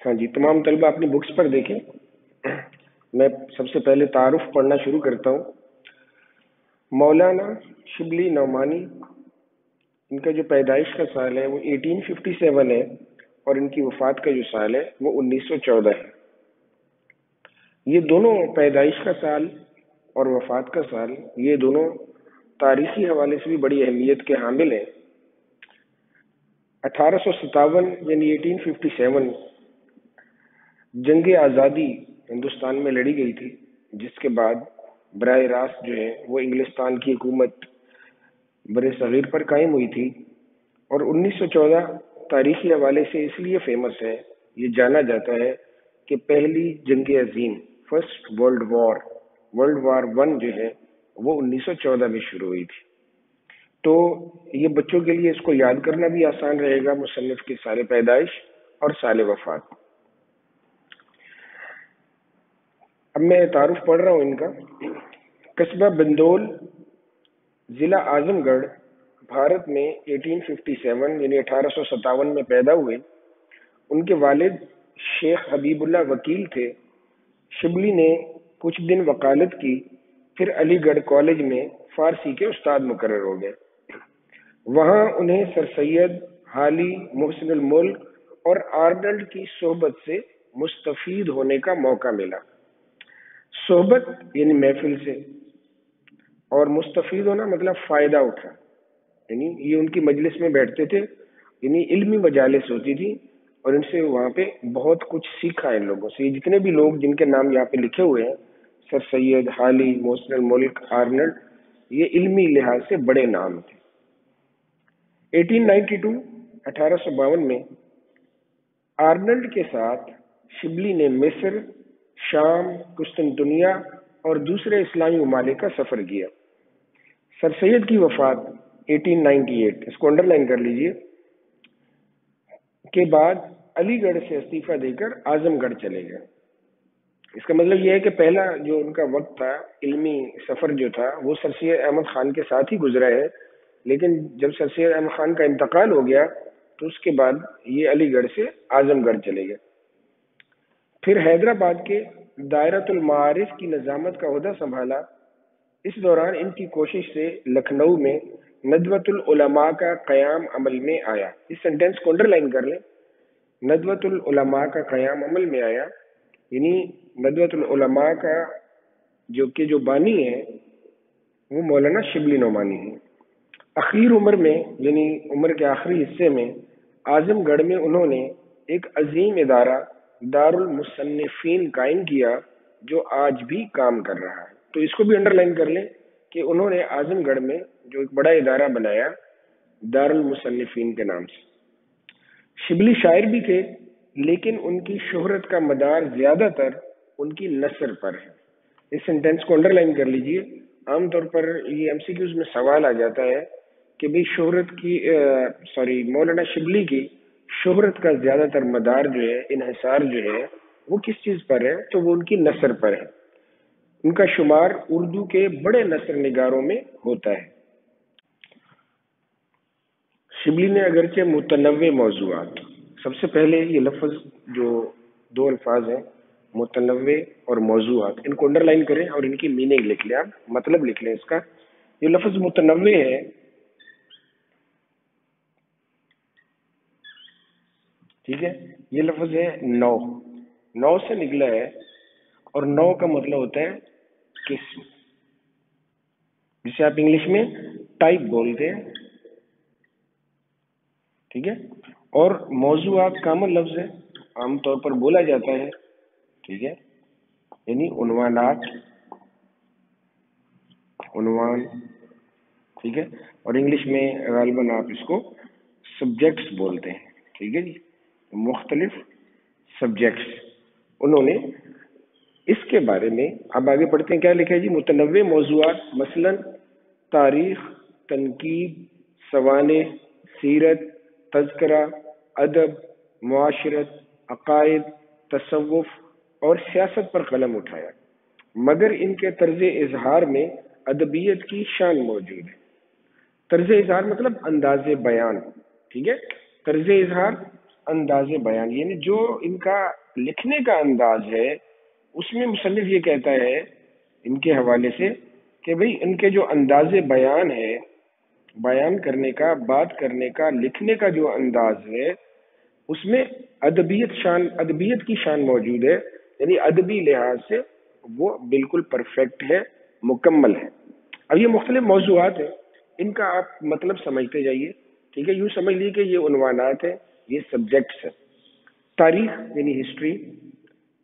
ہاں جی، تمام طلبہ اپنی بکس پر دیکھیں. میں سب سے پہلے تعارف پڑھنا شروع کرتا ہوں. مولانا شبلی نعمانی، ان کا جو پیدائش کا سال ہے وہ 1857 ہے اور ان کی وفات کا جو سال ہے وہ 1914 ہے. یہ دونوں پیدائش کا سال اور وفات کا سال، یہ دونوں تاریخی حوالے سے بھی بڑی اہمیت کے حامل ہیں. 1857 یعنی 1857 جنگ آزادی ہندوستان میں لڑی گئی تھی، جس کے بعد براہ راست جو ہے وہ انگلستان کی حکومت بر صغیر پر قائم ہوئی تھی. اور 1914 تاریخی حوالے سے اس لیے فیمس ہے، یہ جانا جاتا ہے کہ پہلی جنگ عظیم، فرسٹ ورلڈ وار 1 جو ہے وہ 1914 میں شروع ہوئی تھی. تو یہ بچوں کے لیے اس کو یاد کرنا بھی آسان رہے گا، مصنف کی سال پیدائش اور سال وفات. اب میں تعارف پڑھ رہا ہوں ان کا. قصبہ بندول، ضلع اعظم گڑھ، بھارت میں 1857 یعنی 1857 میں پیدا ہوئے. ان کے والد شیخ حبیب اللہ وکیل تھے. شبلی نے کچھ دن وکالت کی، پھر علی گڑھ کالج میں فارسی کے استاد مقرر ہو گئے. وہاں انہیں سر سید حالی محسن الملک اور آرنلڈ کی صحبت سے مستفید ہونے کا موقع ملا. صحبت یعنی محفل سے، اور مستفید ہونا مطلب فائدہ اٹھا. یعنی یہ ان کی مجلس میں بیٹھتے تھے، یعنی علمی مجالس ہوتی تھی، اور ان سے وہاں پہ بہت کچھ سیکھا ان لوگوں سے. یہ جتنے بھی لوگ جن کے نام یہاں پہ لکھے ہوئے ہیں، سر سید حالی محسن الملک آرنلڈ، یہ علمی لحاظ سے بڑے نام تھے. 1852 میں آرنلڈ کے ساتھ شبلی نے مصر، شام، قسطنطنیہ اور دوسرے اسلامی ممالک کا سفر کیا. سر سید کی وفات 1898، اس کو انڈر لائن کر لیجئے، کے بعد علی گڑھ سے استعفیٰ دے کر اعظم گڑھ چلے گئے. اس کا مطلب یہ ہے کہ پہلا جو ان کا وقت تھا، علمی سفر جو تھا، وہ سر سید احمد خان کے ساتھ ہی گزرا ہے. لیکن جب سر سید احمد خان کا انتقال ہو گیا تو اس کے بعد یہ علی گڑھ سے اعظم گڑھ چلے گئے. پھر حیدرآباد کے دائرۃ المعارف کی نظامت کا عہدہ سنبھالا. اس دوران ان کی کوشش سے لکھنؤ میں ندوۃ العلماء کا قیام عمل میں آیا. اس سینٹینس کو انڈر لائن کر لیں، ندوۃ العلماء کا قیام عمل میں آیا. یعنی ندوۃ العلماء کا جو بانی ہے وہ مولانا شبلی نعمانی ہے. اخیر عمر میں یعنی عمر کے آخری حصے میں اعظم گڑھ میں انہوں نے ایک عظیم ادارہ دار المصنفین قائم کیا، جو آج بھی کام کر رہا ہے. تو اس کو بھی انڈر لائن کر لیں کہ انہوں نے اعظم گڑھ میں جو ایک بڑا ادارہ بنایا دار المصنفین کے نام سے. شبلی شاعر بھی تھے، لیکن ان کی شہرت کا مدار زیادہ تر ان کی نثر پر ہے. اس سینٹینس کو انڈر لائن کر لیجئے. عام طور پر یہ ایم سی کیوز میں سوال آ جاتا ہے کہ بھئی مولانا شبلی کی شہرت کا زیادہ تر مدار جو ہے، انحصار جو ہے، وہ کس چیز پر ہے؟ تو وہ ان کی نثر پر ہے. ان کا شمار اردو کے بڑے نثر نگاروں میں ہوتا ہے. شبلی نے اگرچہ متنوع موضوعات، سب سے پہلے یہ لفظ جو دو الفاظ ہیں متنوع اور موضوعات، ان کو انڈر لائن کریں اور ان کی میننگ لکھ لیں، آپ مطلب لکھ لیں اس کا. یہ لفظ متنوع ہے، ٹھیک ہے، یہ لفظ ہے نو سے نکلا ہے، اور نو کا مطلب ہوتا ہے قسم، جسے آپ انگلش میں ٹائپ بولتے ہیں، ٹھیک ہے. اور موضوعات کامن لفظ ہے، عام طور پر بولا جاتا ہے، ٹھیک ہے، یعنی عنوانات، عنوان، ٹھیک ہے. اور انگلش میں غالباً آپ اس کو سبجیکٹس بولتے ہیں، ٹھیک ہے جی، مختلف سبجیکٹس. انہوں نے اس کے بارے میں، اب آگے پڑھتے ہیں کیا لکھا ہے جی. متنوع موضوعات مثلا تاریخ، تنقید، سوانح، سیرت، تذکرہ، ادب، معاشرت، عقائد، تصوف اور سیاست پر قلم اٹھایا، مگر ان کے طرز اظہار میں ادبیت کی شان موجود ہے. طرز اظہار مطلب انداز بیان، ٹھیک ہے. طرز اظہار انداز بیان، یعنی جو ان کا لکھنے کا انداز ہے اس میں مصنف یہ کہتا ہے ان کے حوالے سے کہ بھئی ان کے جو انداز بیان ہے، بیان کرنے کا، بات کرنے کا، لکھنے کا جو انداز ہے اس میں ادبیت کی شان موجود ہے، یعنی ادبی لحاظ سے وہ بالکل پرفیکٹ ہے، مکمل ہے۔ اب یہ مختلف موضوعات ہیں، ان کا آپ مطلب سمجھتے جائیے، ٹھیک ہے؟ یوں سمجھ لیے کہ یہ عنوانات ہیں، یہ سبجیکٹس ہیں۔ تاریخ یعنی ہسٹری،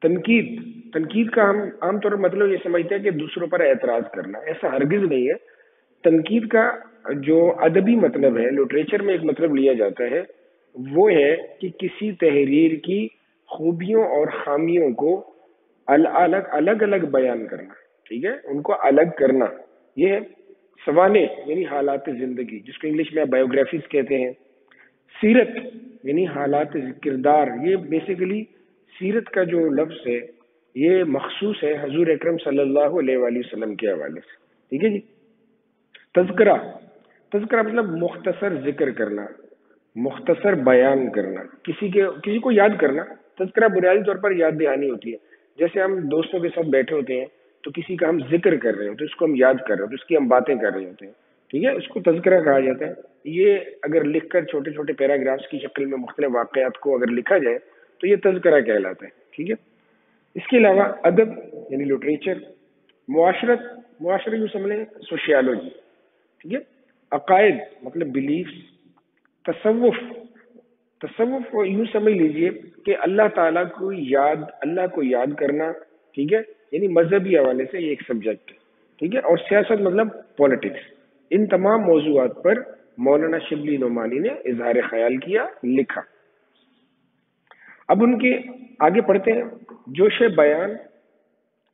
تنقید کا ہم عام طور پر مطلب یہ سمجھتے ہیں کہ دوسروں پر اعتراض کرنا، ایسا ہرگز نہیں ہے۔ تنقید کا جو ادبی مطلب ہے، لٹریچر میں ایک مطلب لیا جاتا ہے، وہ ہے کہ کسی تحریر کی خوبیوں اور خامیوں کو الگ الگ بیان کرنا، ٹھیک ہے، ان کو الگ کرنا۔ یہ ہے سوانح یعنی حالات زندگی، جس کو انگلش میں بایوگرافیز کہتے ہیں۔ سیرت یعنی حالات کردار، یہ بیسیکلی سیرت کا جو لفظ ہے یہ مخصوص ہے حضور اکرم صلی اللہ علیہ وآلہ وسلم کے حوالے سے، ٹھیک ہے جی۔ تذکرہ مطلب مختصر ذکر کرنا، مختصر بیان کرنا، کسی کو یاد کرنا۔ تذکرہ بنیادی طور پر یاد دہانی ہوتی ہے، جیسے ہم دوستوں کے ساتھ بیٹھے ہوتے ہیں تو کسی کا ہم ذکر کر رہے ہوتے ہیں، اس کو ہم یاد کر رہے ہوتے ہیں، اس کی ہم باتیں کر رہے ہوتے ہیں، ٹھیک ہے، اس کو تذکرہ کہا جاتا ہے۔ یہ اگر لکھ کر چھوٹے چھوٹے پیراگرافس کی شکل میں مختلف واقعات کو اگر لکھا جائے تو یہ تذکرہ کہلاتا ہے، ٹھیک ہے۔ اس کے علاوہ ادب یعنی لٹریچر، معاشرت یوں سمجھ لیں سوشیالوجی، ٹھیک ہے۔ عقائد مطلب بلیفس، تصوف کو یوں سمجھ لیجئے کہ اللہ تعالیٰ کو یاد کرنا، ٹھیک ہے، یعنی مذہبی حوالے سے یہ ایک سبجیکٹ ہے، ٹھیک ہے۔ اور سیاست مطلب پولیٹکس۔ ان تمام موضوعات پر مولانا شبلی نعمانی نے اظہار خیال کیا، لکھا۔ اب ان کے آگے پڑھتے ہیں۔ جوش بیان،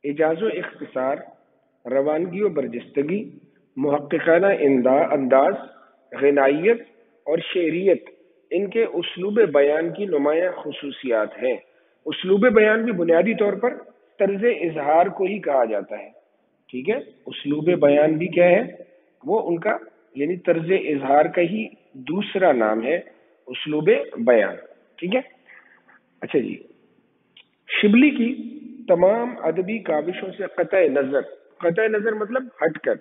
اعجاز و اختصار، روانگی و برجستگی، محققانہ انداز، غنائیت اور شعریت ان کے اسلوب بیان کی نمایاں خصوصیات ہیں۔ اسلوب بیان بھی بنیادی طور پر طرز اظہار کو ہی کہا جاتا ہے، ٹھیک ہے۔ اسلوب بیان بھی کیا ہے؟ وہ ان کا یعنی طرز اظہار کا ہی دوسرا نام ہے، اسلوب بیان، ٹھیک ہے۔ اچھا جی، شبلی کی تمام ادبی کاوشوں سے قطع نظر مطلب ہٹ کر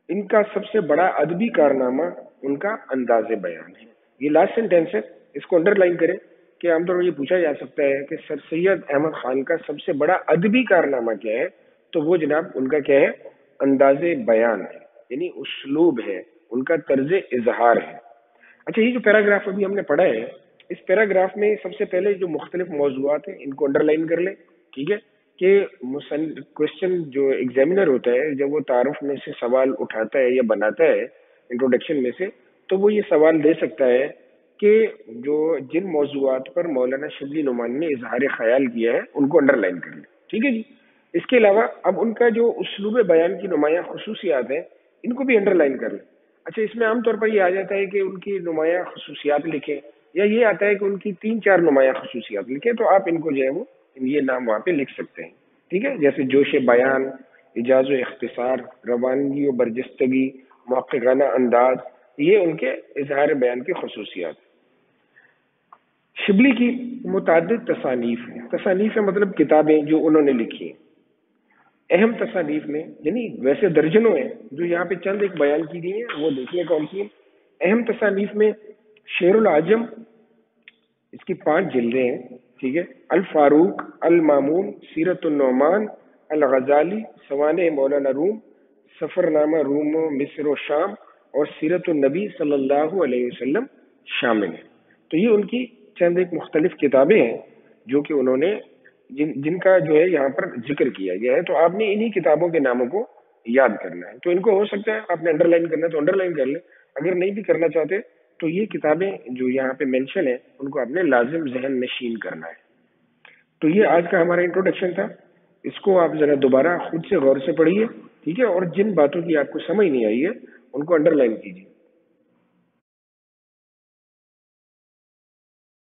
ان کا سب سے بڑا ادبی کارنامہ ان کا انداز بیان ہے۔ یہ لاسٹ سینٹینس ہے، اس کو انڈر لائن کریں کہ عام طور پر یہ پوچھا جا سکتا ہے کہ سر سید احمد خان کا سب سے بڑا ادبی کارنامہ کیا ہے، تو وہ جناب ان کا کیا ہے؟ انداز بیان ہے، یعنی اسلوب ہے، ان کا طرز اظہار ہے۔ اچھا، یہ جو پیراگراف ابھی ہم نے پڑھا ہے، اس پیراگراف میں سب سے پہلے جو مختلف موضوعات ہیں ان کو انڈر لائن کر لیں، ٹھیک ہے، کہ کوشچن جو ایگزامینر ہوتا ہے جب وہ تعارف میں سے سوال اٹھاتا ہے یا بناتا ہے انٹروڈکشن میں سے، تو وہ یہ سوال دے سکتا ہے کہ جن موضوعات پر مولانا شبلی نعمانی نے اظہار خیال کیا ہے ان کو انڈر لائن کر لیں، ٹھیک ہے جی۔ اس کے علاوہ اب ان کا جو اسلوب بیان کی نمایاں خصوصیات ہیں ان کو بھی انڈر لائن کر لیں۔ اچھا، اس میں عام طور پر یہ آ جاتا ہے کہ ان کی نمایاں خصوصیات لکھیں، یا یہ آتا ہے کہ ان کی 3-4 نمایاں خصوصیات لکھیں، تو آپ ان کو جو ہے وہ یہ نام وہاں پہ لکھ سکتے ہیں، ٹھیک ہے، جیسے جوش بیان، اعجاز و اختصار، روانگی و برجستگی، محققانہ انداز، یہ ان کے اظہار بیان کی خصوصیات۔ شبلی کی متعدد تصانیف مطلب کتابیں جو انہوں نے لکھی ہیں۔ اہم تصانیف میں یعنی ویسے درجنوں ہیں، جو یہاں پہ چند ایک بیان کی گئی ہیں وہ دیکھیے کون سی ہیں۔ اہم تصانیف میں شعر العجم، اس کی 5 جلدیں ہیں، ٹھیک ہے۔ الفاروق، المامون، سیرت النعمان، الغزالی، سوانح مولانا روم، سفر نامہ روم و مصر و شام اور سیرت النبی صلی اللہ علیہ وسلم شامل ہیں۔ تو یہ ان کی چند ایک مختلف کتابیں ہیں جو کہ انہوں نے جن کا جو ہے یہاں پر ذکر کیا گیا ہے، تو آپ نے انہی کتابوں کے ناموں کو یاد کرنا ہے۔ تو ان کو ہو سکتا ہے آپ نے انڈر لائن کرنا ہے تو انڈر لائن کر لیں، اگر نہیں بھی کرنا چاہتے تو یہ کتابیں جو یہاں پہ مینشن ہے ان کو آپ نے لازم ذہن نشین کرنا ہے۔ تو یہ آج کا ہمارا انٹروڈکشن تھا، اس کو آپ ذرا دوبارہ خود سے غور سے پڑھیے، ٹھیک ہے، اور جن باتوں کی آپ کو سمجھ نہیں آئی ہے ان کو انڈر لائن کیجیے۔